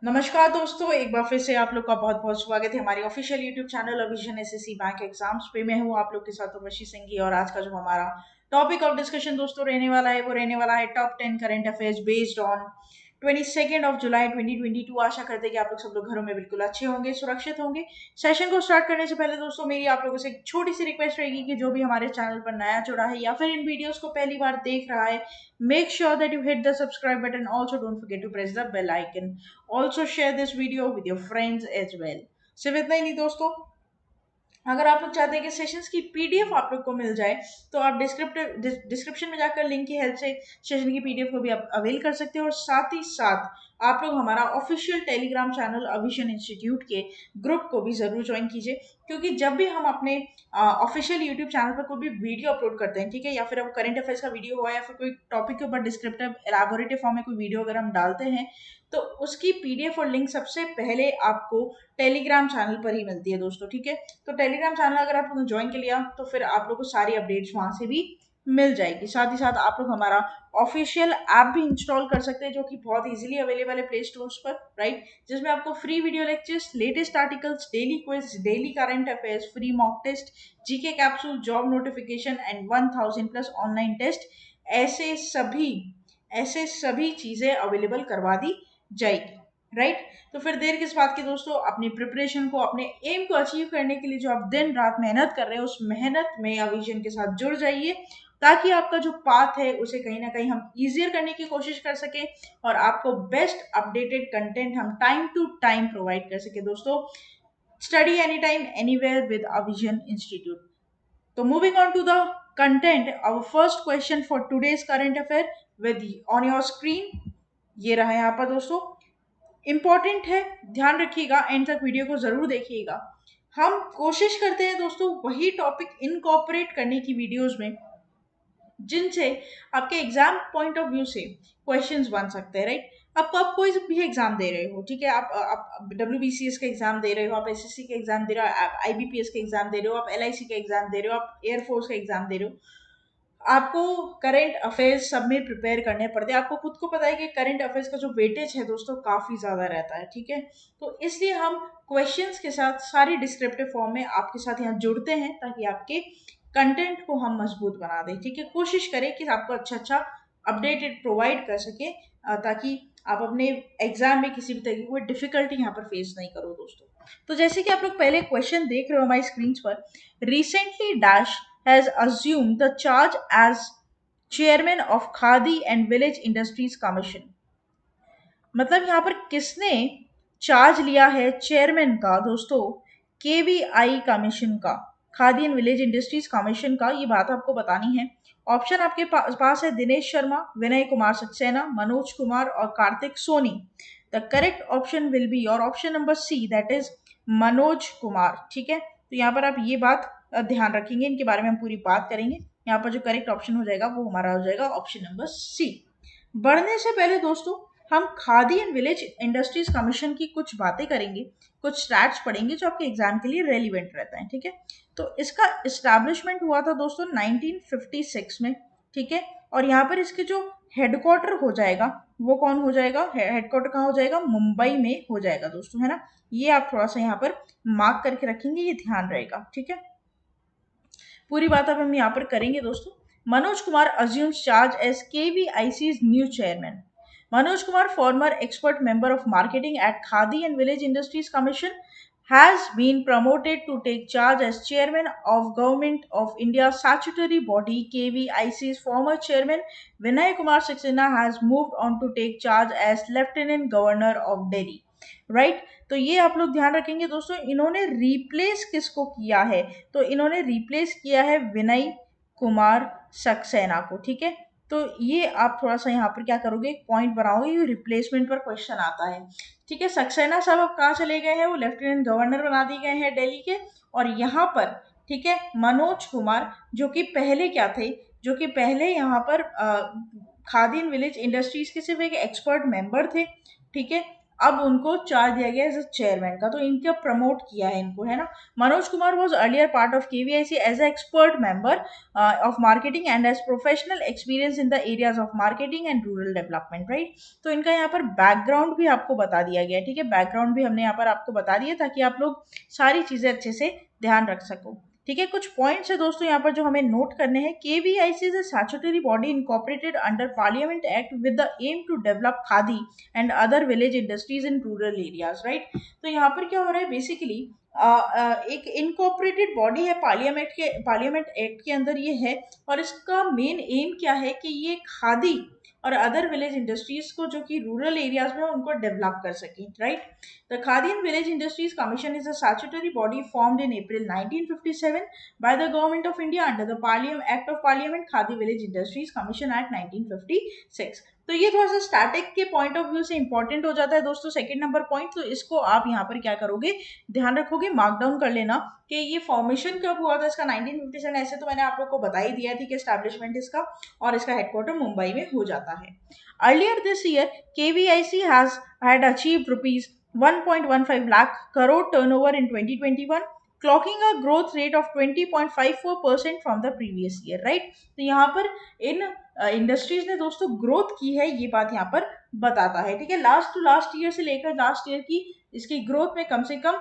नमस्कार दोस्तों, एक बार फिर से आप लोग का बहुत बहुत स्वागत है हमारी official YouTube channel Avision SSC bank exams पे। मैं हूँ आप लोग के साथ उर्वशी सिंघी और आज का जो हमारा टॉपिक ऑफ डिस्कशन दोस्तों रहने वाला है वो रहने वाला है top 10 current affairs based on 22 जुलाई 2022। आशा करते हैं कि आप लोग सब लोग घरों में बिल्कुल अच्छे होंगे, सुरक्षित होंगे। सेशन को स्टार्ट करने से पहले दोस्तों मेरी आप लोगों से एक छोटी सी रिक्वेस्ट रहेगी कि जो भी हमारे चैनल पर नया जुड़ा है या फिर इन वीडियोस को पहली बार देख रहा है, make sure that you hit the subscribe button. Also don't forget to press the bell icon. Also share this video with your friends as well. सिर्फ इतना ही नहीं दोस्तों, अगर आप लोग चाहते हैं कि सेशंस की पीडीएफ आप लोग को मिल जाए तो आप डिस्क्रिप्शन में जाकर लिंक की हेल्प से सेशन की पीडीएफ को भी आप अवेल कर सकते हो। और साथ ही साथ आप लोग हमारा ऑफिशियल टेलीग्राम चैनल अविजन इंस्टीट्यूट के ग्रुप को भी जरूर ज्वाइन कीजिए, क्योंकि जब भी हम अपने ऑफिशियल यूट्यूब चैनल पर कोई भी वीडियो अपलोड करते हैं, ठीक है, या फिर अब करंट अफेयर्स का वीडियो हुआ या फिर कोई टॉपिक के ऊपर डिस्क्रिप्टिव एलाबोरेटिव फॉर्म में कोई वीडियो अगर हम डालते हैं तो उसकी पीडीएफ और लिंक सबसे पहले आपको टेलीग्राम चैनल पर ही मिलती है दोस्तों। ठीक है, तो टेलीग्राम चैनल अगर आप लोगों ने ज्वाइन कर लिया तो फिर आप लोग को सारी अपडेट्स वहां से भी मिल जाएगी। साथ ही साथ आप लोग हमारा ऑफिशियल ऐप भी इंस्टॉल कर सकते हैं जो कि बहुत इजीली अवेलेबल है प्ले स्टोर्स पर, राइट, जिसमें आपको free video lectures, latest articles, daily quiz, daily current affairs, free mock test, GK capsule, job notification and 1000+ online test, ऐसे सभी ऐसे सभी चीजें अवेलेबल करवा दी जाएगी, राइट। तो फिर देर किस बात की दोस्तों, अपनी प्रिपरेशन को, अपने एम को अचीव करने के लिए जो आप दिन रात मेहनत कर रहे हो उस मेहनत में अविजन के साथ जुड़ जाइए, ताकि आपका जो पाथ है उसे कहीं ना कहीं हम इजियर करने की कोशिश कर सके और आपको बेस्ट अपडेटेड कंटेंट हम टाइम टू टाइम प्रोवाइड कर सके दोस्तों। Study any time anywhere with Avision institute. तो moving on to the content, our first question for today's current affair with on your screen, ये रहा यहाँ पर दोस्तों, इंपॉर्टेंट है, ध्यान रखिएगा, एंड तक वीडियो को जरूर देखिएगा। हम कोशिश करते हैं दोस्तों वही टॉपिक इनकॉर्पोरेट करने की वीडियोस में जिनसे आपके एग्जाम पॉइंट ऑफ व्यू से क्वेश्चंस बन सकते हैं, राइट। आपको आप कोई भी एग्जाम दे रहे हो, ठीक है, आप WBCS का एग्जाम दे रहे हो, आप SSC का एग्जाम दे रहे हो, आप IBPS का एग्जाम दे रहे हो, आप LIC का एग्जाम दे रहे हो, आप एयरफोर्स का एग्जाम दे रहे हो, आपको करंट अफेयर्स सब में प्रिपेयर करने पड़ते हैं। आपको खुद को पता है कि करंट अफेयर्स का जो वेटेज है दोस्तों काफी ज्यादा रहता है, ठीक है। तो इसलिए हम क्वेश्चंस के साथ सारी डिस्क्रिप्टिव फॉर्म में आपके साथ यहाँ जुड़ते हैं ताकि आपके कंटेंट को हम मजबूत बना दें, ठीक है। कोशिश करें कि आपको अच्छा अच्छा अपडेटेड प्रोवाइड कर सके, ताकि आप अपने एग्जाम में किसी भी तरीके की कोई डिफिकल्टी यहाँ पर फेस नहीं करो दोस्तों। तो जैसे कि आप लोग पहले क्वेश्चन देख रहे हो हमारी स्क्रीन पर, recently dash has assumed the charge as chairman of Khadi and Village Industries Commission। मतलब यहाँ पर किसने चार्ज लिया है चेयरमैन का दोस्तों, KVI कमीशन का, khadi and village industries commission का, ये बात आपको बतानी है। ऑप्शन आपके पास है दिनेश शर्मा, विनय कुमार सक्सेना, मनोज कुमार और Kartik Soni. The correct option will be your option number C, that is Manoj Kumar, ठीक है। तो यहाँ पर आप ये बात ध्यान रखेंगे, इनके बारे में हम पूरी बात करेंगे। यहाँ पर जो करेक्ट ऑप्शन हो जाएगा वो हमारा हो जाएगा ऑप्शन नंबर सी। बढ़ने से पहले दोस्तों हम khadi and village industries commission की कुछ बातें करेंगे, कुछ स्टैट्स पढ़ेंगे जो आपके एग्जाम के लिए रेलिवेंट रहता है, ठीक है। तो इसका इस्टेब्लिशमेंट हुआ था दोस्तों 1956 में, ठीक है। और यहाँ पर इसके जो हेडक्वार्टर हो जाएगा वो कौन हो जाएगा, हेडक्वार्टर कहाँ हो जाएगा, मुंबई में हो जाएगा दोस्तों, है ना। ये आप थोड़ा सा यहाँ पर मार्क करके रखेंगे, ये ध्यान रहेगा, ठीक है। पूरी बात अब हम यहाँ पर करेंगे दोस्तों। Manoj Kumar assumes charge as KVIC's new chairman। Manoj Kumar, former expert member of marketing at Khadi and Village Industries Commission, has been promoted to take charge as chairman of Government of India's statutory body KVIC's former chairman Vinay Kumar Saxena has moved on to take charge as Lieutenant Governor of Delhi, right. तो ये आप लोग ध्यान रखेंगे दोस्तों, इन्होंने replace किसको किया है, तो इन्होंने रिप्लेस किया है विनय कुमार सक्सेना को, ठीक है। तो ये आप थोड़ा सा यहाँ पर क्या करोगे, पॉइंट बनाओगे, ये रिप्लेसमेंट पर क्वेश्चन आता है, ठीक है। सक्सेना साहब अब कहाँ चले गए हैं, वो लेफ्टिनेंट गवर्नर बना दिए गए हैं दिल्ली के। और यहाँ पर ठीक है मनोज कुमार जो कि पहले क्या थे, जो कि पहले यहाँ पर खादी एंड विलेज इंडस्ट्रीज के सिर्फ एक एक्सपर्ट मेंबर थे, ठीक है। अब उनको चार्ज दिया गया एज चेयरमैन का, तो इनका प्रमोट किया है इनको, है ना। Manoj Kumar was earlier part of KVIC as a expert member of marketing and as professional experience in the areas of marketing and rural development, right. तो इनका यहाँ पर बैकग्राउंड भी आपको बता दिया गया है, ठीक है। बैकग्राउंड भी हमने यहाँ पर आपको बता दिया ताकि आप लोग सारी चीजें अच्छे से ध्यान रख सको, ठीक है। कुछ पॉइंट्स है दोस्तों यहाँ पर जो हमें नोट करने हैं। KVIC is a statutory body incorporated under parliament act with the aim to develop khadi and other village industries in rural areas, right. तो यहाँ पर क्या हो रहा है, बेसिकली एक इनकॉर्पोरेटेड बॉडी है, पार्लियामेंट एक्ट के अंदर ये है, और इसका मेन एम क्या है कि ये खादी और अदर विलेज इंडस्ट्रीज को जो कि रूरल एरियाज में उनको डेवलप कर सके, right. The khadi and village industries commission is a statutory body formed in April 1957 by the government of India under the Parliament Act of Parliament khadi village industries commission act 1956। तो ये थोड़ा सा static के point of view से important हो जाता है दोस्तों, सेकंड नंबर पॉइंट। तो इसको आप यहाँ पर क्या करोगे, ध्यान रखोगे, मार्क डाउन कर लेना कि ये फॉर्मेशन कब हुआ था इसका, 1957। ऐसे तो मैंने आप लोग को बता ही दिया थी कि एस्टैब्लिशमेंट इसका, और इसका हेडक्वार्टर मुंबई में हो जाता है। Earlier this year KVIC has had achieved rupees 1.15 lakh crore turnover in 2021, clocking a growth rate of 20.54% from the previous year, right। तो यहाँ पर इन इंडस्ट्रीज ने दोस्तों ग्रोथ की है, ये बात यहाँ पर बताता है, ठीक है। लास्ट टू लास्ट ईयर से लेकर लास्ट ईयर की इसकी ग्रोथ में कम से कम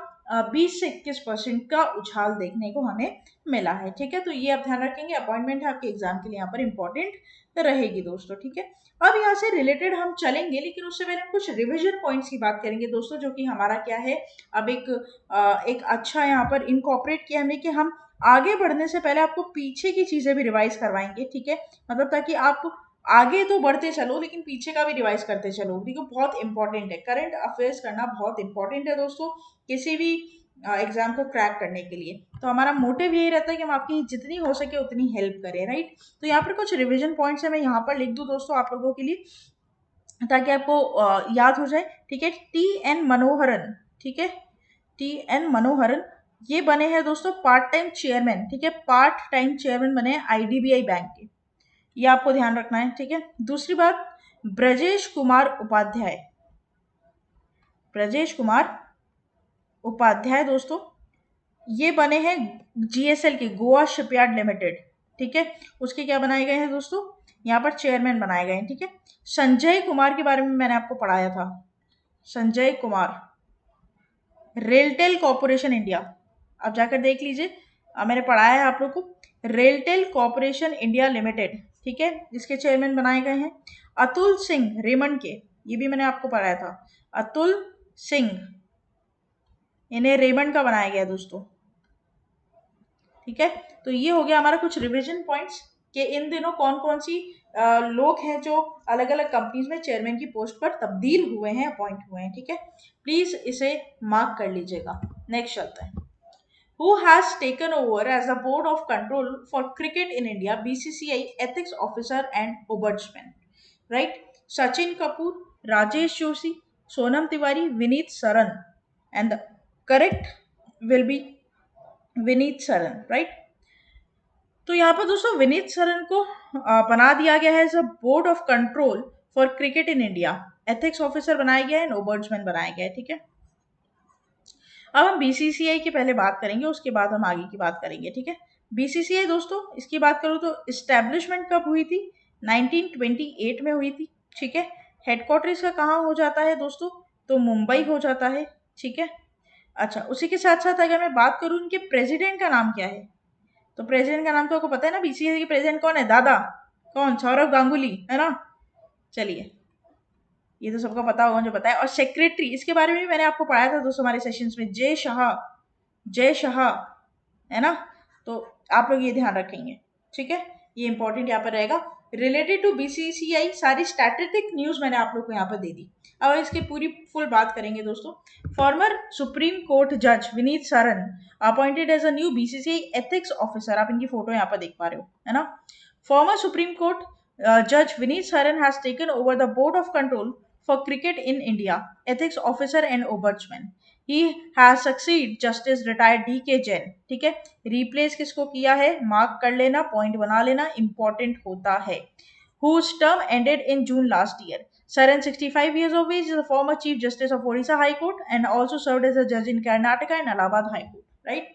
20 से 21% का उछाल देखने को हमें मिला है, ठीक है। तो ये आप ध्यान रखेंगे, अपॉइंटमेंट है आपके एग्जाम के लिए यहाँ पर इंपॉर्टेंट रहेगी दोस्तों, ठीक है। अब यहाँ से रिलेटेड हम चलेंगे, लेकिन उससे पहले हम कुछ रिविजन पॉइंट्स की बात करेंगे दोस्तों, जो कि हमारा क्या है, अब एक अच्छा यहाँ पर इनकॉर्पोरेट किया हमने कि हम आगे बढ़ने से पहले आपको पीछे की चीजें भी रिवाइज करवाएंगे, ठीक है। मतलब ताकि आप आगे तो बढ़ते चलो लेकिन पीछे का भी रिवाइज करते चलो, ठीक है। बहुत इंपॉर्टेंट है, करंट अफेयर्स करना बहुत इंपॉर्टेंट है दोस्तों किसी भी एग्जाम को क्रैक करने के लिए। तो हमारा मोटिव यही रहता है कि हम आपकी जितनी हो सके उतनी हेल्प करें, राइट। तो यहाँ पर कुछ रिविजन पॉइंट्स है, मैं यहाँ पर लिख दूँ दोस्तों आप लोगों के लिए ताकि आपको याद हो जाए, ठीक है। TN मनोहरन, ठीक है, TN मनोहरन ये बने हैं दोस्तों पार्ट टाइम चेयरमैन, ठीक है। पार्ट टाइम चेयरमैन बने हैं IDBI बैंक के, ये आपको ध्यान रखना है, ठीक है। दूसरी बात, ब्रजेश कुमार उपाध्याय, ब्रजेश कुमार उपाध्याय दोस्तों ये बने हैं GSL के, गोवा शिपयार्ड लिमिटेड, ठीक है। उसके क्या बनाए गए हैं दोस्तों, यहाँ पर चेयरमैन बनाए गए हैं, ठीक है। संजय कुमार के बारे में मैंने आपको पढ़ाया था, संजय कुमार रेलटेल कॉर्पोरेशन इंडिया, आप जाकर देख लीजिए, मैंने पढ़ाया है आप लोग को, रेलटेल कॉर्पोरेशन इंडिया लिमिटेड, ठीक है, इसके चेयरमैन बनाए गए हैं। अतुल सिंह रेमंड के, ये भी मैंने आपको पढ़ाया था, अतुल सिंह, इन्हें रेमंड का बनाया गया दोस्तों, ठीक है। तो ये हो गया हमारा कुछ रिवीजन पॉइंट्स कि इन दिनों कौन कौन सी लोग हैं जो अलग अलग कंपनीज में चेयरमैन की पोस्ट पर तब्दील हुए हैं, अपॉइंट हुए हैं, ठीक है। प्लीज इसे मार्क कर लीजिएगा। नेक्स्ट चलते हैं। Who has taken over as the board of control for cricket in India, BCCI ethics officer and ombudsman, right? Sachin Kapoor, Rajesh Joshi, Sonam Tiwari, Vineet Saran, and the correct will be Vineet Saran, right? तो यहाँ पर दोस्तों विनीत सरन को बना दिया गया है as a board of control for cricket in India, ethics officer बनाया गया है, ओम्बड्समैन बनाया गया है, ठीक है। अब हम BCCI की पहले बात करेंगे, उसके बाद हम आगे की बात करेंगे, ठीक है। BCCI दोस्तों इसकी बात करूँ तो इस्टेब्लिशमेंट कब हुई थी, 1928 में हुई थी, ठीक है। हेडक्वार्टर इसका कहाँ हो जाता है दोस्तों, तो मुंबई हो जाता है, ठीक है। अच्छा, उसी के साथ साथ अगर मैं बात करूँ इनके प्रेसिडेंट का नाम क्या है, तो प्रेसिडेंट का नाम तो आपको पता है ना, BCCI के प्रेसिडेंट कौन है, दादा कौन, सौरव गांगुली, है ना। चलिए, ये तो सबको पता होगा जो पता है। और सेक्रेटरी, इसके बारे में भी मैंने आपको पढ़ाया था दोस्तों हमारे सेशंस में, जय शाह, जय शाह, है ना। तो आप लोग ये ध्यान रखेंगे, ठीक है, ये इंपॉर्टेंट यहाँ पर रहेगा। रिलेटेड टू BCCI सारी स्टैटिस्टिक न्यूज मैंने आप लोग को यहाँ पर दे दी। अब इसकी पूरी फुल बात करेंगे दोस्तों। फॉर्मर सुप्रीम कोर्ट जज Vineet Saran appointed as a new BCCI ethics officer, आप इनकी फोटो यहाँ पर देख पा रहे हो, है ना। फॉर्मर सुप्रीम कोर्ट जज Vineet Saran has taken over the board of control for cricket in India, ethics officer and ombudsman. He has succeed justice retired DK Jain, ठीक है। रिप्लेस किसको किया है, मार्क कर लेना, पॉइंट बना लेना, इंपॉर्टेंट होता है। Whose term ended in June last year. Saran, 65 years of age, is a former Chief Justice of Odisha High Court and also served as a judge in Karnataka and Allahabad High Court. Right?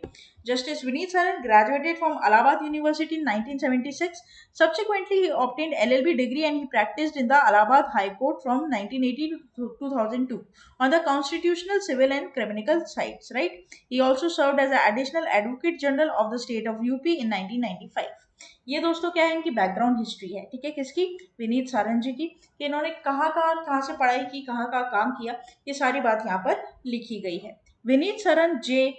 Justice Vineet Saran graduated from Allahabad University in 1976. Subsequently, he obtained LLB degree and he practiced in the Allahabad High Court from 1980 to 2002 on the constitutional, civil, and criminal sides. Right? He also served as an additional Advocate General of the state of UP in 1995. ये दोस्तों क्या है, इनकी background history है, ठीक है, किसकी, विनीत सारन जी की, कि इन्होंने कहाँ से पढ़ाई की, कहाँ काम किया, ये सारी बात यहाँ पर लिखी गई है. Vineet Saran J.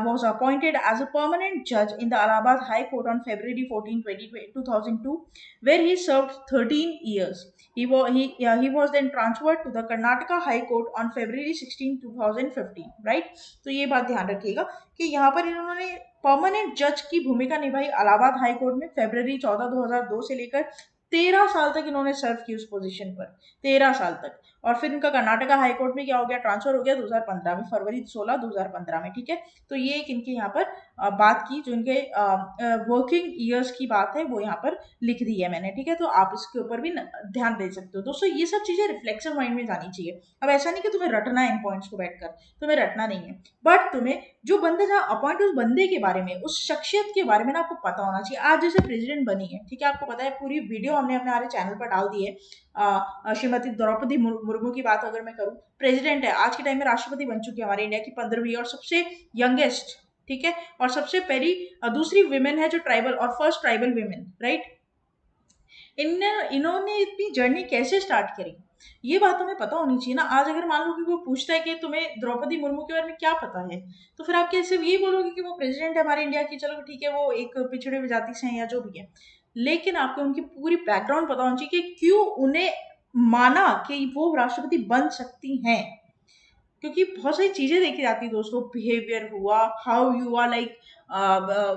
Was appointed as a permanent judge in the Allahabad High Court on February 14, 2002, where he served 13 years. He was then transferred to the Karnataka High Court on February 16, 2015. Right? तो ये बात ध्यान रखिएगा कि यहाँ पर इन्होंने permanent जज की भूमिका निभाई इलाहाबाद हाई कोर्ट में फरवरी 14, 2002 से लेकर 13 साल तक इन्होंने सर्व की उस पोजीशन पर, 13 साल तक. और फिर इनका कर्नाटका हाई कोर्ट में क्या हो गया, ट्रांसफर हो गया 2015 में, फरवरी 16 2015 में. ठीक है, तो ये एक इनके यहाँ पर बात की, जो इनके वर्किंग ईयर्स की बात है वो यहाँ पर लिख दी है मैंने. ठीक है, तो आप इसके ऊपर भी ध्यान दे सकते हो दोस्तों. ये सब चीजें रिफ्लेक्सिव माइंड में जानी चाहिए. अब ऐसा नहीं कि तुम्हें रटना है इन पॉइंट्स को बैठकर, तुम्हें रटना नहीं है, बट तुम्हें जो बंदा जहाँ अपॉइंट, उस बंदे के बारे में, उस शख्सियत के बारे में ना आपको पता होना चाहिए. आज जैसे प्रेसिडेंट बनी है, ठीक है, आपको पता है, पूरी वीडियो हमने अपने हमारे चैनल पर डाल दी है. श्रीमती द्रौपदी मुर्मू की बात अगर मैं करूं, प्रेसिडेंट है, आज के टाइम में राष्ट्रपति बन चुकी है हमारे इंडिया की 15वीं और सबसे यंगेस्ट. ठीक है, और सबसे पहली दूसरी विमेन है जो ट्राइबल, और फर्स्ट ट्राइबल विमेन. राइट? इन्होंने इतनी जर्नी कैसे स्टार्ट करी, ये बात तुम्हें पता होनी चाहिए ना. आज अगर मान लो कि वो पूछता है कि तुम्हें द्रौपदी मुर्मू के बारे में क्या पता है, तो फिर आप क्या सिर्फ यही बोलोगे कि वो प्रेसिडेंट है हमारे इंडिया की, चलो ठीक है, वो एक पिछड़े जाति से हैं या जो भी है. लेकिन आपको उनकी पूरी बैकग्राउंड पता होनी चाहिए कि क्यों उन्हें माना कि वो राष्ट्रपति बन सकती हैं. क्योंकि बहुत सारी चीजें देखी जाती है दोस्तों, बिहेवियर हुआ, how you are like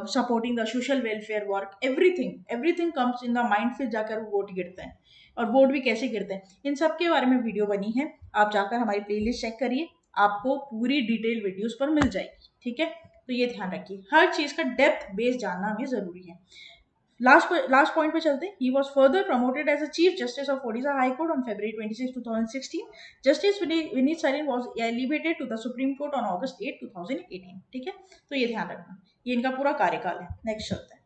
supporting the social welfare work, everything comes in the mind. फिर जाकर वोट गिरते हैं, और वोट भी कैसे गिरते हैं, इन सब के बारे में वीडियो बनी है. आप जाकर हमारी प्लेलिस्ट चेक करिए, आपको पूरी डिटेल वीडियोस पर मिल जाएगी. ठीक है, तो ये ध्यान रखिए, हर चीज का डेप्थ बेस जानना हमें जरूरी है. लास्ट पॉइंट पे चलते हैं. He was further promoted as a Chief Justice of Odisha High Court on February 26, 2016. Justice Vineet Sarin was elevated to the Supreme Court on August 8, 2018. ठीक है, तो ये ध्यान रखना, ये इनका पूरा कार्यकाल है. नेक्स्ट चलते हैं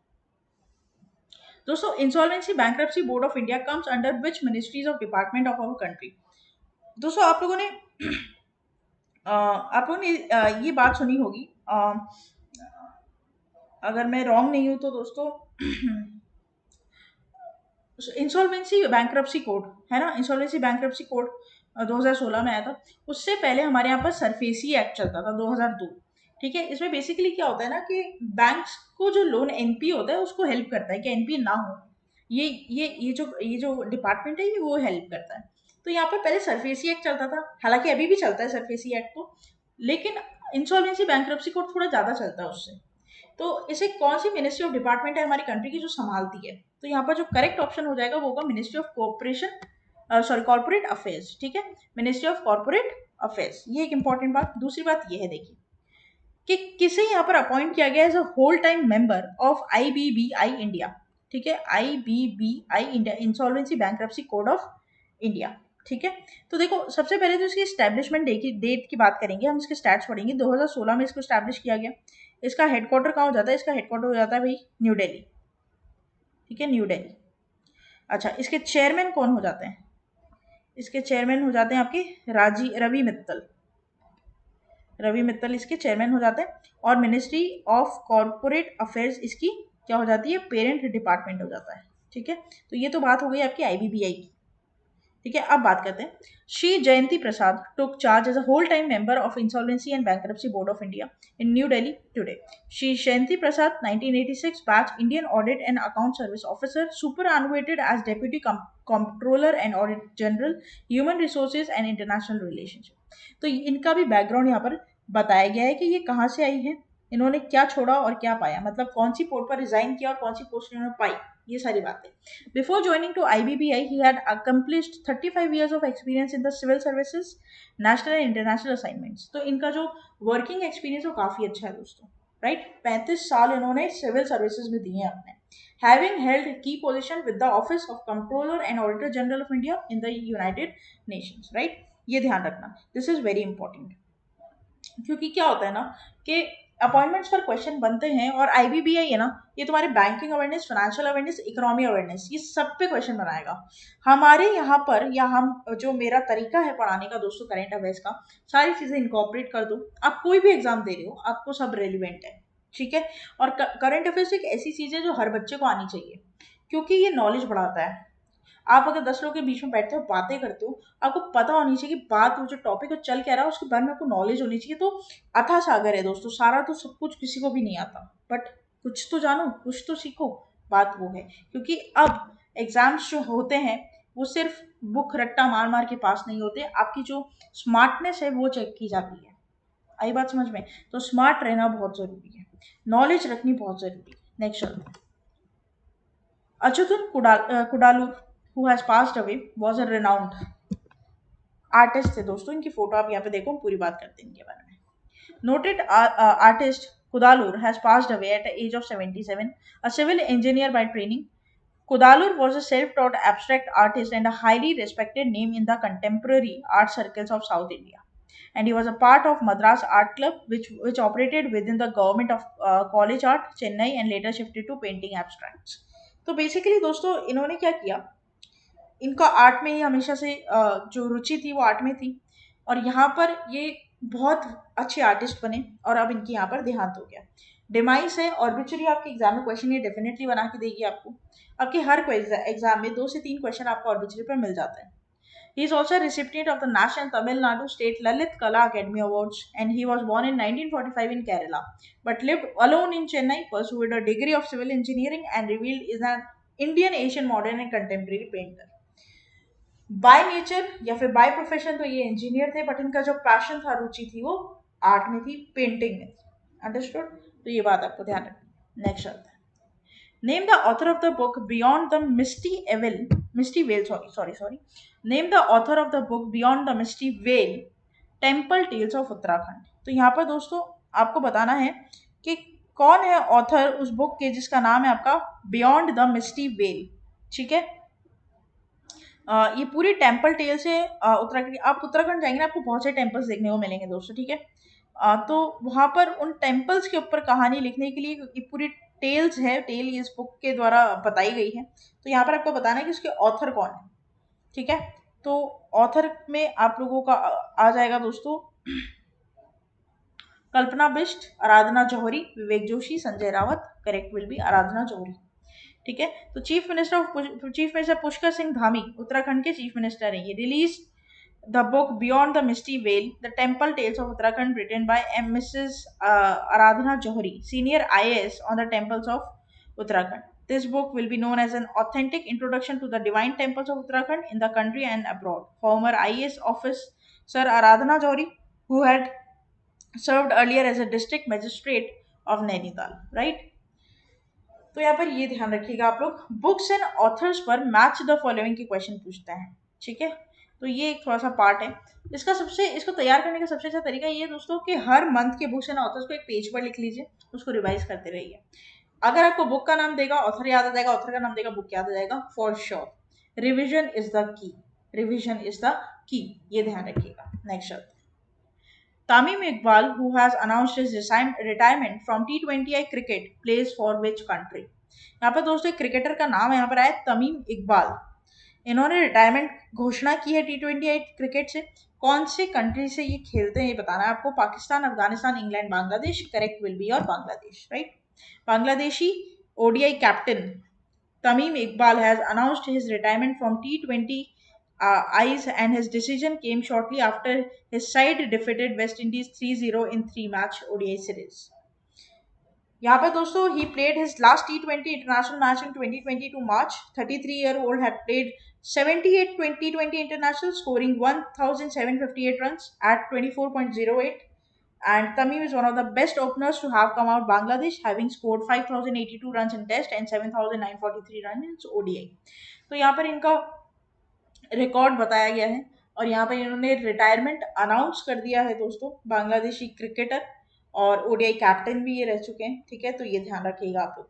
दोस्तों. Insolvency bankruptcy board of India comes under which ministries of department of our country. दोस्तों आप लोगों ने ये बात सुनी होगी, अगर मैं रॉन्ग नहीं हूं तो दोस्तों, इंसॉल्वेंसी बैंक्रप्सी कोड है ना, इंसॉल्वेंसी बैंक्रप्सी कोड 2016 में आया था. उससे पहले हमारे यहाँ पर सरफेसी एक्ट चलता था 2002. ठीक है, इसमें बेसिकली क्या होता है ना कि बैंक्स को जो लोन एनपी होता है उसको हेल्प करता है कि एनपी ना हो. ये जो डिपार्टमेंट है ये वो हेल्प करता है. तो यहाँ पर पहले सरफेसी एक्ट चलता था, हालांकि अभी भी चलता है सरफेसी एक्ट तो, लेकिन इंसॉल्वेंसी बैंक्रप्सी कोड थोड़ा ज्यादा चलता है उससे. तो इसे कौन सी मिनिस्ट्री ऑफ डिपार्टमेंट है हमारी कंट्री की जो संभालती है, तो यहाँ पर जो करेक्ट ऑप्शन हो जाएगा वो होगा मिनिस्ट्री ऑफ कॉर्पोरेट अफेयर्स. ठीक है, मिनिस्ट्री ऑफ कॉर्पोरेट अफेयर्स, ये एक इंपॉर्टेंट बात. दूसरी बात ये है, देखिए कि किसे यहाँ पर अपॉइंट किया गया as a whole time member of IBBI India. ठीक है, IBBI India, insolvency bankruptcy code of India. ठीक है, तो देखो सबसे पहले तो इसकी एस्टैब्लिशमेंट डेट की बात करेंगे हम, इसके स्टैट्स पढ़ेंगे. 2016 में इसको एस्टैब्लिश किया गया. इसका हेडक्वार्टर कहाँ हो जाता है, इसका हेडक्वार्टर हो जाता है भाई न्यू दिल्ली. ठीक है, न्यू दिल्ली. अच्छा, इसके चेयरमैन कौन हो जाते हैं, इसके चेयरमैन हो जाते हैं आपके रवि मित्तल इसके चेयरमैन हो जाते हैं. और मिनिस्ट्री ऑफ कॉर्पोरेट अफेयर्स इसकी क्या हो जाती है, पेरेंट डिपार्टमेंट हो जाता है. ठीक है, तो ये तो बात हो गई आपकी IBBI की. ठीक है, अब बात करते हैं. श्री जयंती प्रसाद took charge as a whole-time member of Insolvency and Bankruptcy Board of India in New Delhi today. Shri Jayanti Prasad, 1986 batch Indian Audit and Account Service Officer, superannuated as Deputy Comptroller and Audit General, Human Resources and International Relationship. तो इनका भी background यहाँ पर बताया गया है कि ये कहाँ से आई है, इन्होंने क्या छोड़ा और क्या पाया, मतलब कौन सी पोस्ट पर रिजाइन किया और कौन सी पोस्ट इन्होंने पाई, ये सारी बातें. Before joining two IBBI he had accomplished 35 years of experience in the civil services, national and international assignments. तो इनका जो वर्किंग एक्सपीरियंस वो काफी अच्छा है दोस्तों. राइट, 35 साल इन्होंने सिविल सर्विसेज में दिए हैं अपने. हैविंग हेल्ड की position with the office of controller and auditor general of India in the United Nations, right. ये ध्यान रखना, दिस इज वेरी इंपॉर्टेंट। क्योंकि क्या होता है ना कि अपॉइंटमेंट्स पर क्वेश्चन बनते हैं, और आईबीबीआई है ना, ये तुम्हारे banking awareness, financial awareness, economy awareness, ये सब पे क्वेश्चन बनाएगा। हमारे यहाँ पर, या हम जो मेरा तरीका है पढ़ाने का दोस्तों करंट अफेयर्स का, सारी चीजें इनकॉर्पोरेट कर दो। आप कोई भी एग्जाम दे रहे हो, आपको सब रेलिवेंट है, ठीक है। और करंट अफेयर्स एक ऐसी चीज है जो हर बच्चे को आनी चाहिए, क्योंकि ये नॉलेज बढ़ाता है। आप अगर 10 लोग के बीच में बैठते हो, बातें करते हो, आपको पता होनी चाहिए कि बात, वो जो टॉपिक चल क्या रहा है, उसके बारे में आपको नॉलेज होनी चाहिए। तो अथाह सागर है दोस्तों, सारा तो सब कुछ किसी को भी नहीं आता, बट कुछ तो जानो, कुछ तो सीखो, बात वो है। क्योंकि अब एग्जाम्स जो होते हैं वो सिर्फ बुक रट्टा मार मार के पास नहीं होते, आपकी जो स्मार्टनेस है वो चेक की जाती है। आई बात समझ में? तो स्मार्ट रहना बहुत जरूरी है, नॉलेज रखनी बहुत जरूरी है। नेक्स्ट चलते हैं। Achuthan Kudalur, who has passed away, was a renowned artist थे दोस्तों। इनकी फोटो आप यहाँ पे देखो, हम पूरी बात करते हैं इनके बारे में। Noted artist Kudalur has passed away at the age of 77, a civil engineer by training. Kudalur was a self-taught abstract artist and a highly respected name in the contemporary art circles of South India. And he was a part of Madras Art Club, which operated within the government of College Art, Chennai, and later shifted to painting abstracts. तो basically दोस्तों इन्होंने क्या किया, इनका art में ही हमेशा से जो रुचि थी वो आर्ट में थी, और यहाँ पर ये बहुत अच्छे आर्टिस्ट बने, और अब इनकी यहाँ पर देहांत हो गया। डिमाइस है, ऑर्बिचुरी आपके एग्जाम में क्वेश्चन ये डेफिनेटली बना के देगी आपको। आपके हर एग्जाम में 2 से 3 क्वेश्चन आपको ऑर्बिचुरी पर मिल जाता है। He is also a recipient of the National Tamil Nadu State Lalit Kala Academy Awards, and he was born in 1945 in Kerala, but lived alone in Chennai, pursued a degree of civil engineering, and revealed is an Indian Asian modern and contemporary painter. By nature या फिर by profession तो ये engineer थे, but इनका जो passion था, रुचि थी, वो आर्ट में थी, पेंटिंग में थी। अंडरस्टूड? तो ये बात आपको ध्यान रखनी। नेक्स्ट चलता है। Name the author of the book beyond the misty veil, sorry. Name the author of the book beyond the misty veil, temple tales of Uttarakhand. तो यहाँ पर दोस्तों आपको बताना है कि कौन है ऑथर उस बुक के जिसका नाम है आपका बियॉन्ड द मिस्टी वेल, ठीक है। ये पूरी टेम्पल टेल्स है उत्तराखंड। आप उत्तराखंड जाएंगे ना, आपको बहुत से टेम्पल्स देखने को मिलेंगे दोस्तों, ठीक है। तो वहाँ पर उन टेम्पल्स के ऊपर कहानी लिखने के लिए ये पूरी टेल्स है, टेल इस बुक के द्वारा बताई गई है। तो यहाँ पर आपको बताना है कि उसके ऑथर कौन है, ठीक है। तो ऑथर में आप लोगों का आ जाएगा दोस्तों Kalpana Bisht, Aradhana Johri, Vivek Joshi, Sanjay Rawat. Correct will be Aradhana Johri, ठीक है। तो चीफ मिनिस्टर पुष्कर सिंह धामी उत्तराखंड के चीफ मिनिस्टर हैं। ये release the book beyond the misty veil, the temple tales of Uttarakhand, written by Mrs Aradhana Johri, senior IAS on the temples of Uttarakhand. This book will be known as an authentic introduction to the divine temples of Uttarakhand in the country and abroad. Former IAS officer Aradhana Jauhari, who had served earlier as a district magistrate of Nainital, right? तो यहाँ पर ये ध्यान रखिएगा आप लोग, books and authors पर match the following के क्वेश्चन पूछते हैं, ठीक है। तो ये एक थोड़ा सा पार्ट है इसको तैयार करने का सबसे अच्छा तरीका ये है दोस्तों कि हर मंथ के बुक्स एंड ऑथर्स को एक पेज पर लिख लीजिए, उसको रिवाइज करते रहिए। अगर आपको बुक का नाम देगा, ऑथर याद आ जाएगा, ऑथर का नाम देगा, बुक याद आ जाएगा for sure. Revision is the key, revision is the key, ये ध्यान रखिएगा। नेक्स्ट शब्द Tamim Iqbal, who has announced his retirement from T20I cricket, plays for which country? यहाँ पर दोस्तों एक क्रिकेटर का नाम यहाँ पर आया तमीम इकबाल। इन्होंने रिटायरमेंट घोषणा की है T20I क्रिकेट से। कौन से कंट्री से ये खेलते हैं ये बताना है आपको। Pakistan, Afghanistan, England, Bangladesh. Correct will be और Bangladesh, right. Bangladeshi ODI captain Tamim Iqbal has announced his retirement from T20 I's, and his decision came shortly after his side defeated West Indies 3-0 in 3-match ODI series. यहाँ पर दोस्तों he played his last T20 international match in 2022 March. 33-year-old had played 78 2020 internationals, scoring 1,758 runs at 24.08. And Tamim is one of the best openers to have come out Bangladesh, having scored 5,082 runs in Test and 7,943 runs in ODI. तो यहाँ पर इनका record बताया गया है, और यहाँ पर इन्होंने रिटायरमेंट अनाउंस कर दिया है दोस्तों। बांग्लादेशी क्रिकेटर और ODI कैप्टन भी ये रह चुके हैं, ठीक है। तो ये ध्यान रखिएगा आप लोग।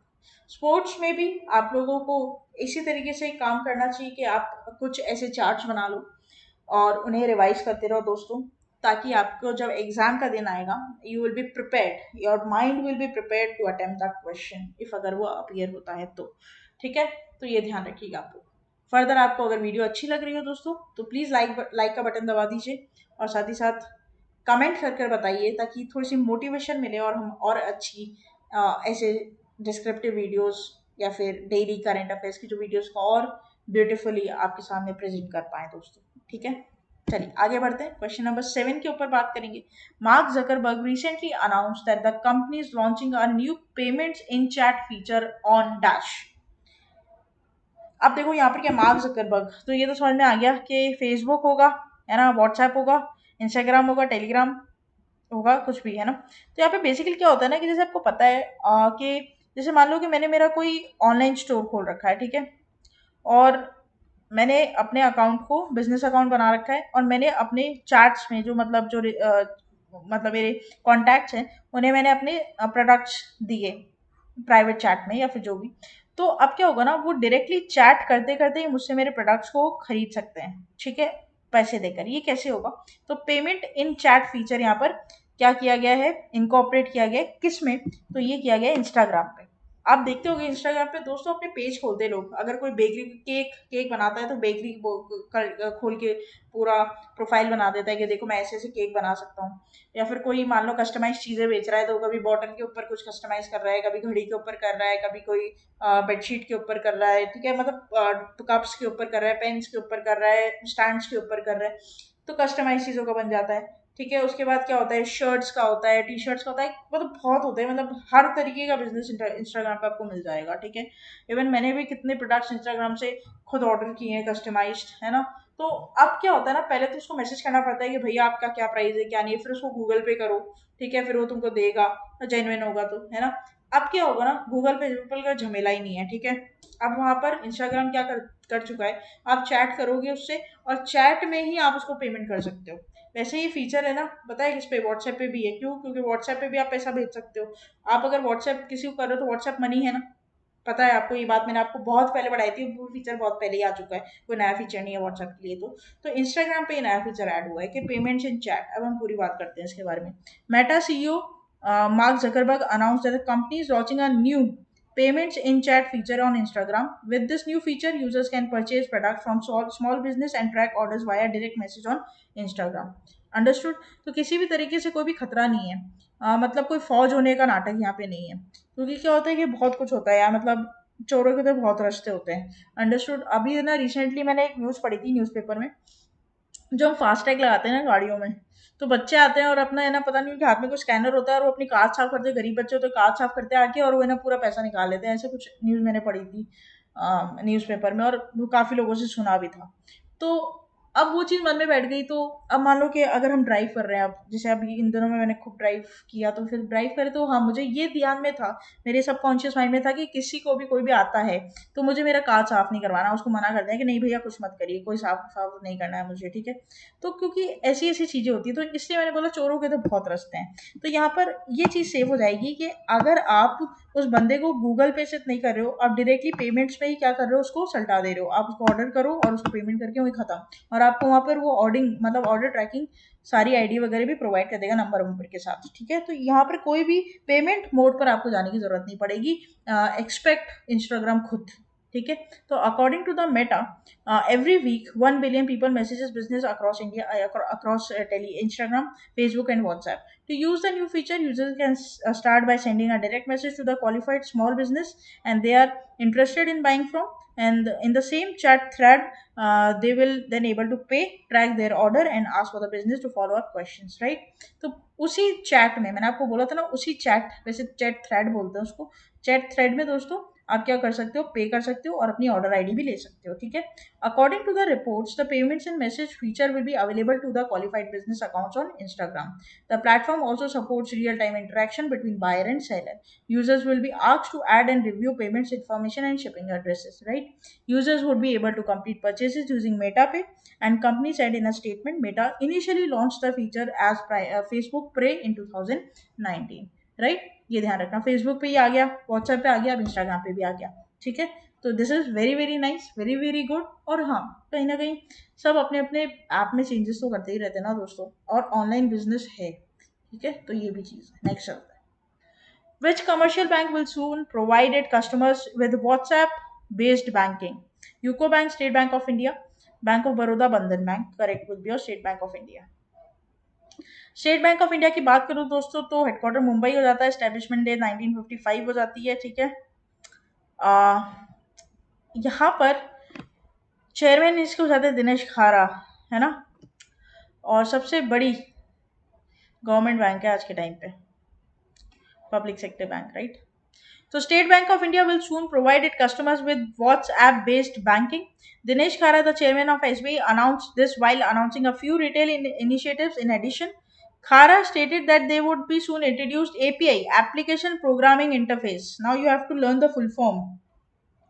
स्पोर्ट्स में भी आप लोगों को इसी तरीके से काम करना चाहिए कि आप कुछ ऐसे चार्ट्स बना लो और उन्हें रिवाइज करते रहो दोस्तों, ताकि आपको जब एग्जाम का दिन आएगा you will be prepared, your mind will be prepared to attempt that question if अगर वो अपीयर होता है तो। ठीक है, तो ये ध्यान रखिएगा आप लोग। फर्दर आपको अगर वीडियो अच्छी लग रही हो दोस्तों तो प्लीज़ लाइक का बटन दबा दीजिए और साथ ही साथ कमेंट कर कर बताइए, ताकि थोड़ी सी मोटिवेशन मिले और हम और अच्छी ऐसे डिस्क्रिप्टिव वीडियोस या फिर डेली करंट अफेयर्स की जो वीडियोस को और ब्यूटीफुली आपके सामने प्रेजेंट कर पाए दोस्तों। ठीक है, चलिए आगे बढ़ते हैं। क्वेश्चन नंबर 7 के ऊपर बात करेंगे। Mark Zuckerberg recently announced that the company is launching a new payments in chat feature on dash. अब देखो यहाँ पर क्या, मार्क जकरबर्ग, तो ये तो समझ में आ गया कि फेसबुक होगा, है ना, व्हाट्सएप होगा, इंस्टाग्राम होगा, टेलीग्राम होगा, कुछ भी, है ना। तो यहाँ पे बेसिकली क्या होता है ना कि जैसे आपको पता है कि जैसे मान लो कि मैंने मेरा कोई ऑनलाइन स्टोर खोल रखा है, ठीक है, और मैंने अपने अकाउंट को बिजनेस अकाउंट बना रखा है और मैंने अपने चैट्स में जो मतलब जो मतलब मेरे कॉन्टैक्ट्स हैं उन्हें मैंने अपने प्रोडक्ट्स दिए प्राइवेट चैट में या फिर जो भी। तो अब क्या होगा ना, वो डायरेक्टली चैट करते करते ही मुझसे मेरे प्रोडक्ट्स को खरीद सकते हैं, ठीक है, पैसे देकर। ये कैसे होगा? तो पेमेंट इन चैट फीचर यहाँ पर क्या किया गया है, इनकॉर्पोरेट किया गया है, किस में? तो ये किया गया है इंस्टाग्राम पे। आप देखते होंगे इंस्टाग्राम पे दोस्तों अपने पेज खोलते हैं लोग, अगर कोई बेकरी केक केक बनाता है तो बेकरी खोल के पूरा प्रोफाइल बना देता है कि देखो मैं ऐसे ऐसे केक बना सकता हूँ। या फिर कोई मान लो कस्टमाइज चीजें बेच रहा है तो कभी बॉटल के ऊपर कुछ कस्टमाइज कर रहा है, कभी घड़ी के ऊपर कर रहा है, कभी कोई बेडशीट के ऊपर कर रहा है, ठीक है, मतलब कप्स के ऊपर कर रहा है, पेन्स के ऊपर कर रहा है, स्टैंड्स के ऊपर कर रहा है, तो कस्टमाइज चीजों का बन जाता है। ठीक है, उसके बाद क्या होता है, शर्ट्स का होता है, टी शर्ट्स का होता है, मतलब बहुत होते हैं, मतलब हर तरीके का बिजनेस इंस्टाग्राम पे आपको मिल जाएगा। ठीक है, इवन मैंने भी कितने प्रोडक्ट्स इंस्टाग्राम से खुद ऑर्डर किए हैं कस्टमाइज्ड, है ना। तो अब क्या होता है ना, पहले तो उसको मैसेज करना पड़ता है कि भैया आपका क्या प्राइस है क्या नहीं है, फिर उसको गूगल पे करो, ठीक है, फिर वो तुमको देगा, जेन्युइन होगा तो, है ना। अब क्या होगा ना, गूगल पे गूगल का झमेला ही नहीं है, ठीक है। अब वहां पर इंस्टाग्राम क्या कर चुका है, आप चैट करोगे उससे और चैट में ही आप उसको पेमेंट कर सकते हो। वैसे ये फीचर है ना, पता है किस पे, व्हाट्सएप पे भी है। क्यों? क्योंकि व्हाट्सएप पे भी आप पैसा भेज सकते हो। आप अगर व्हाट्सएप किसी को कर रहे हो तो व्हाट्सएप मनी है ना, पता है आपको ये बात, मैंने आपको बहुत पहले बढ़ाई थी, वो फीचर बहुत पहले ही आ चुका है, कोई नया फीचर नहीं है व्हाट्सएप के लिए। तो इंस्टाग्राम पे ये नया फीचर ऐड हुआ है कि पेमेंट्स इन चैट। अब हम पूरी बात करते हैं इसके बारे में। Meta CEO mark Zuckerberg announced that the company is launching a new payments in chat feature on Instagram. With this new feature, users can purchase products from small business and track orders via direct message on Instagram. Understood? तो किसी भी तरीके से कोई भी खतरा नहीं है, मतलब कोई फौज होने का नाटक यहाँ पे नहीं है, क्योंकि क्या होता है कि बहुत कुछ होता है यार, मतलब चोरों के तो बहुत रास्ते होते हैं। अंडरस्टूड? अभी ना रिसेंटली मैंने एक न्यूज़ पढ़ी थी न्यूज़पेपर में, जो हम फास्टैग लगाते हैं ना गाड़ियों में, तो बच्चे आते हैं और अपना है ना, पता नहीं उनके हाथ में कोई स्कैनर होता है और वो अपनी कार साफ करते हैं, गरीब बच्चे होते हैं, कार साफ करते हैं आके और वो है ना पूरा पैसा निकाल लेते हैं। ऐसे कुछ न्यूज़ मैंने पढ़ी थी न्यूज़पेपर में, और वो काफ़ी लोगों से सुना भी था। तो अब वो चीज़ मन में बैठ गई। तो अब मान लो कि अगर हम ड्राइव कर रहे हैं, अब जैसे अभी इन दिनों में मैंने खूब ड्राइव किया, तो फिर ड्राइव करे तो हाँ, मुझे ये ध्यान में था, मेरे सबकॉन्शियस माइंड में था कि किसी को भी कोई भी आता है तो मुझे मेरा कार साफ नहीं करवाना, उसको मना कर दें कि नहीं भैया कुछ मत करिए, कोई साफ साफ नहीं करना है मुझे, ठीक है। तो क्योंकि ऐसी ऐसी चीज़ें होती हैं, तो इसलिए मैंने बोला चोरों के तो बहुत रास्ते हैं। तो यहाँ पर ये चीज़ सेव हो जाएगी कि अगर आप उस बंदे को गूगल पे से नहीं कर रहे हो, आप डायरेक्टली पेमेंट्स में ही क्या कर रहे हो, उसको सल्टा दे रहे हो, आप उसको ऑर्डर करो और उसको पेमेंट करके वही खत्म। और आपको वहाँ पर वो ऑर्डिंग मतलब ऑर्डर ट्रैकिंग सारी आईडी वगैरह भी प्रोवाइड कर देगा नंबर वंबर के साथ, ठीक है। तो यहाँ पर कोई भी पेमेंट मोड पर आपको जाने की जरूरत नहीं पड़ेगी, एक्सपेक्ट इंस्टाग्राम खुद, ठीक है। तो according to the Meta, every week 1 billion people messages business across India, across Instagram, Facebook and WhatsApp. To use the new feature, users can start by sending a direct message to the qualified small business and they are interested in buying from, and in the same chat thread they will then able to pay, track their order and ask for the business to follow up questions, right? तो उसी chat में मैंने आपको बोला था ना, उसी chat, वैसे चैट थ्रेड बोलते हैं उसको, चैट थ्रेड में दोस्तों आप क्या कर सकते हो, पे कर सकते हो और अपनी ऑर्डर आईडी भी ले सकते हो, ठीक है। According to the reports, the payments and message feature will be available to the qualified business accounts on Instagram. The platform also supports real-time interaction between buyer and seller. Users will be asked to add and review payments information and shipping addresses, right? Users would be able to complete purchases using MetaPay, and company said in a statement, Meta initially launched the feature as Facebook Pay in 2019. Right, ये ध्यान रखना। Facebook पे ही आ गया, WhatsApp पे आ गया, अब Instagram पे भी आ गया, ठीक है। तो this is very very nice, very very good. और हाँ, कहीं ना कहीं सब अपने अपने ऐप में चेंजेस तो करते ही रहते हैं ना दोस्तों, और ऑनलाइन बिजनेस है, ठीक है। तो ये भी चीज़ है। नेक्स्ट चलते हैं। Which commercial bank will soon provide its customers with WhatsApp-based banking? UCO Bank, State Bank of India, Bank of Baroda, Bandhan Bank. Correct would be your State Bank of India. State bank of India की बात करूं दोस्तों तो headquarter Mumbai हो जाता है, establishment day 1955 हो जाती है, ठीक है। यहाँ पर चेयरमैन इसके हो जाते हैं दिनेश खारा, है ना। और सबसे बड़ी गवर्नमेंट बैंक है आज के टाइम पे, public sector bank, right. So State Bank of India will soon provide its customers with WhatsApp-based banking. Dinesh Khara, the chairman of SBI, announced this while announcing a few retail initiatives. In addition, Khara stated that they would be soon introduced API, Application Programming Interface. Now you have to learn the full form.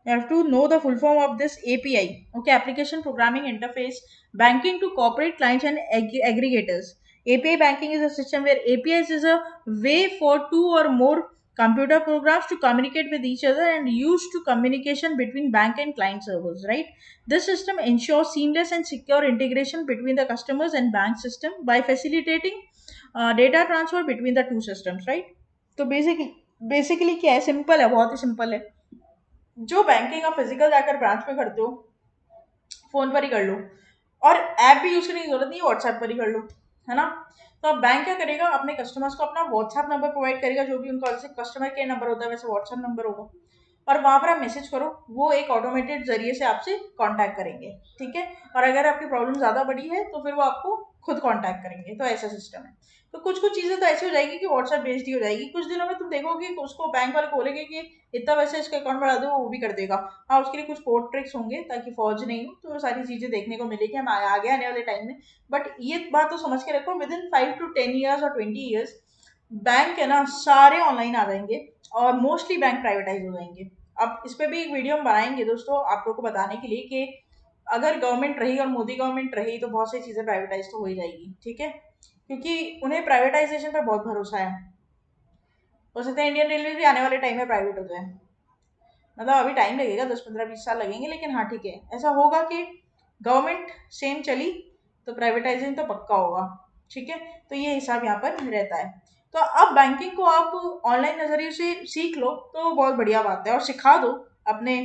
You have to know the full form of this API. Okay, Application Programming Interface, banking to corporate clients and aggregators. API banking is a system where APIs is a way for two or more computer programs to communicate with each other and used to communication between bank and client servers, right. This system ensures seamless and secure integration between the customers and bank system by facilitating data transfer between the two systems, right. तो basically क्या है, simple है, बहुत ही simple है। जो banking आप physical जाकर branch में करते हो, फोन पर ही कर लो, और ऐप भी यूज करने की जरूरत नहीं है, व्हाट्सएप पर ही कर लो, है ना। तो अब बैंक क्या करेगा, अपने कस्टमर्स को अपना व्हाट्सएप नंबर प्रोवाइड करेगा, जो भी उनका जैसे कस्टमर केयर नंबर होता है वैसे व्हाट्सएप नंबर होगा, और वहां पर आप मैसेज करो, वो एक ऑटोमेटेड जरिए से आपसे कांटेक्ट करेंगे, ठीक है। और अगर आपकी प्रॉब्लम ज्यादा बड़ी है तो फिर वो आपको खुद कांटेक्ट करेंगे, तो ऐसा सिस्टम है। तो कुछ कुछ चीजें तो ऐसी हो जाएगी कि व्हाट्सएप बेस्ड ही हो जाएगी, कुछ दिनों में तुम देखोगे कि उसको बैंक वाले बोलेंगे कि इतना वैसे इसका अकाउंट बढ़ा दो, वो भी कर देगा। हाँ, उसके लिए कुछ कोड ट्रिक्स होंगे ताकि फौज नहीं हो, तो वो सारी चीजें देखने को मिलेगी हम आगे आने वाले टाइम में। बट ये बात तो समझ के रखो, विद इन 5 to 10 years और 20 years बैंक है ना सारे ऑनलाइन आ जाएंगे, और मोस्टली बैंक प्राइवेटाइज हो जाएंगे। अब इस पे भी एक वीडियो हम बनाएंगे दोस्तों, आप लोगों को बताने के लिए कि अगर गवर्नमेंट रही और मोदी गवर्नमेंट रही तो बहुत सी चीजें प्राइवेटाइज तो हो ही जाएगी, ठीक है। क्योंकि उन्हें प्राइवेटाइजेशन पर बहुत भरोसा है। हो सकता है इंडियन रेलवे भी आने वाले टाइम में प्राइवेट हो जाए, मतलब अभी टाइम लगेगा, 10 15 20 साल लगेंगे, लेकिन हाँ ठीक है, ऐसा होगा कि गवर्नमेंट सेम चली तो प्राइवेटाइजेशन तो पक्का होगा, ठीक है। तो ये हिसाब यहाँ पर रहता है। तो अब बैंकिंग को आप ऑनलाइन नजरिए से सीख लो तो बहुत बढ़िया बात है, और सिखा दो अपने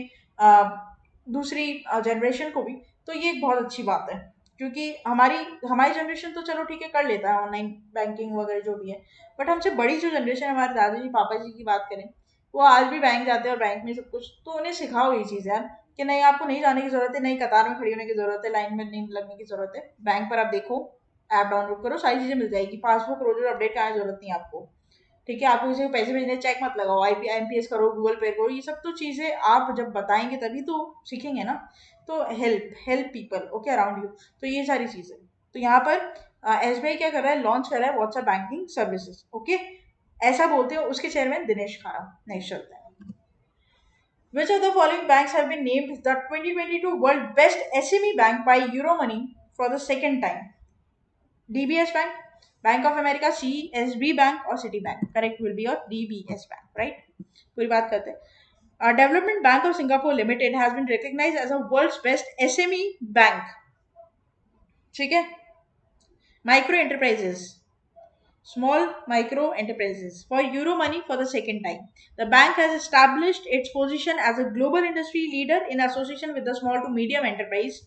दूसरी जनरेशन को भी, तो ये एक बहुत अच्छी बात है। क्योंकि हमारी हमारी जनरेशन तो चलो ठीक है कर लेता है ऑनलाइन बैंकिंग वगैरह जो भी है, बट हमसे बड़ी जो जनरेशन है, हमारे दादाजी पापा जी की बात करें, वो आज भी बैंक जाते हैं और बैंक में सब कुछ, तो उन्हें सिखाओ ये चीज़ यार, कि नहीं आपको नहीं जाने की जरूरत है, नहीं कतार में खड़ी होने की जरूरत है, लाइन में नहीं लगने की जरूरत है, बैंक पर आप देखो, ऐप डाउनलोड करो, सारी चीजें मिल जाएगी, पासबुक रोज रोज अपडेट कराने की जरूरत नहीं है आपको, ठीक है। आपको किसी को पैसे भेजने चेक मत लगाओ, IMPS करो, गूगल पे करो, ये सब तो चीजें आप जब बताएंगे तभी तो सीखेंगे ना। तो help help people okay around you, तो ये सारी चीजें। तो यहाँ पर SBI क्या कर रहा है, लॉन्च कर रहा है व्हाट्सएप बैंकिंग सर्विसेज, ओके, ऐसा बोलते हो उसके चेयरमैन दिनेश खारा। नेक्स्ट चलते हैं। Which of the following banks have been named the 2022 World Best SME Bank by Euromoney for the second time? DBS Bank, Bank of America, CSB Bank और City Bank. Correct will be your DBS Bank, right? पूरी बात करते हैं। Development Bank of Singapore Limited has been recognized as a world's best SME bank. ठीक है? Micro enterprises. Small micro enterprises for Euromoney for the second time. The bank has established its position as a global industry leader in association with the small to medium enterprise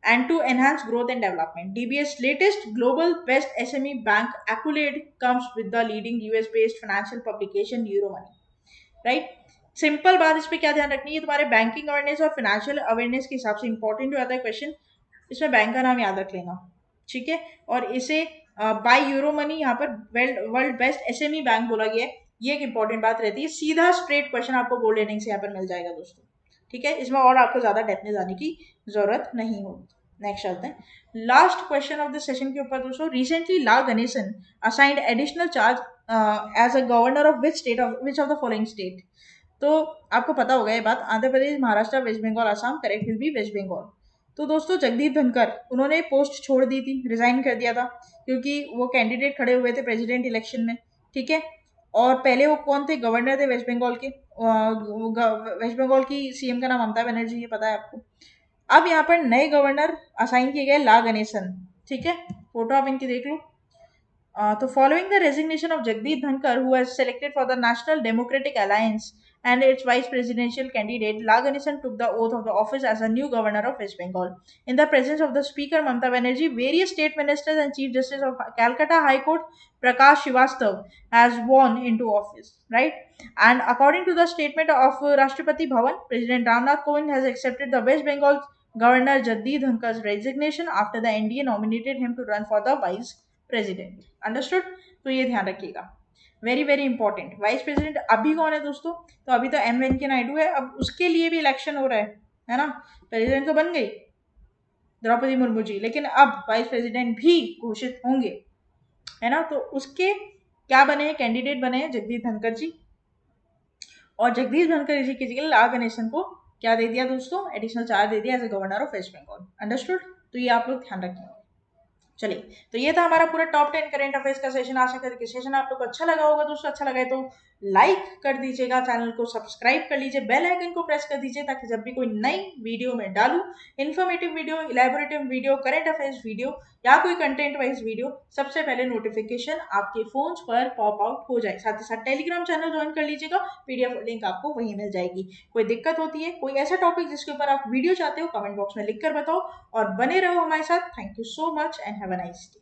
and to enhance growth and development. DBS latest global best SME bank accolade comes with the leading US based financial publication Euromoney. Right? Simple बात इस पे क्या ध्यान रखनी है, तुम्हारे banking awareness और financial awareness के हिसाब से इंपॉर्टेंट जो आता है क्वेश्चन, इसमें बैंक का नाम याद रख लेना, ठीक है। और इसे बाय यूरोमनी यहाँ पर वर्ल्ड बेस्ट एसएमई बैंक बोला गया है, ये एक इंपॉर्टेंट बात रहती है। सीधा स्ट्रेट क्वेश्चन आपको गोल्ड लेनिंग से यहाँ पर मिल जाएगा दोस्तों, ठीक है। इसमें और आपको ज्यादा डेप्थ में जाने की जरूरत नहीं होगी। नेक्स्ट चलते हैं last question of the session के ऊपर दोस्तों। Recently La Ganesan assigned additional charge as a governor of which of the following state. तो आपको पता होगा ये बात, Andhra Pradesh, Maharashtra, West Bengal, Assam. Correct will be West Bengal. तो दोस्तों जगदीप धनखड़ उन्होंने पोस्ट छोड़ दी थी, रिजाइन कर दिया था, क्योंकि वो कैंडिडेट खड़े हुए थे प्रेसिडेंट इलेक्शन में, ठीक है। और पहले वो कौन थे, गवर्नर थे वेस्ट बंगाल के, वेस्ट बंगाल की सीएम का नाम ममता बनर्जी, ये पता है आपको। अब यहाँ पर नए गवर्नर असाइन किए गए ला गणेशन, ठीक है, फोटो आप इनकी देख लो। तो following the resignation of Jagdeep Dhankar, who was selected for the National Democratic Alliance and its vice presidential candidate, La Ganesan took the oath of the office as a new governor of West Bengal. In the presence of the Speaker Mamata Banerjee, various state ministers and Chief Justice of Calcutta High Court Prakash Srivastav has sworn into office, right? And according to the statement of Rashtrapati Bhavan, President Ramnath Kovind has accepted the West Bengal Governor Jagdeep Dhankar's resignation after the NDA nominated him to run for the vice president. Understood? तो ये ध्यान रखिएगा, very very important. Vice president अभी कौन है दोस्तों? तो अभी तो एम वेंकैया नायडू है, अब उसके लिए भी इलेक्शन हो रहा है ना। प्रेसिडेंट तो बन गई द्रौपदी मुर्मू जी, लेकिन अब वाइस प्रेसिडेंट भी घोषित होंगे, है ना। तो उसके क्या बने हैं, कैंडिडेट बने हैं जगदीप धनखड़ जी, और जगदीप धनखड़ जी के ला गणेशन को क्या दे दिया दोस्तों, एडिशनल चार्ज दे दिया as a governor of West Bengal. Understood? तो ये आप लोग ध्यान रखेंगे। चलिए, तो ये था हमारा पूरा टॉप 10 करंट अफेयर्स का सेशन। आशा करते कि सेशन आप लोग को अच्छा लगा होगा दोस्तों। अच्छा लगा है तो लाइक कर दीजिएगा, चैनल को सब्सक्राइब कर लीजिए, बेल आइकन को प्रेस कर दीजिए, ताकि जब भी कोई नई वीडियो में डालूं, informative video, elaborative video, current affairs video या कोई कंटेंट वाइज वीडियो, सबसे पहले नोटिफिकेशन आपके फोन पर पॉप आउट हो जाए। साथ ही साथ टेलीग्राम चैनल ज्वाइन कर लीजिएगा, पीडीएफ लिंक आपको वहीं मिल जाएगी। कोई दिक्कत होती है, कोई ऐसा टॉपिक जिसके ऊपर आप वीडियो चाहते हो, कमेंट बॉक्स में लिख कर बताओ, और बने रहो हमारे साथ। Thank you so much and have a nice day.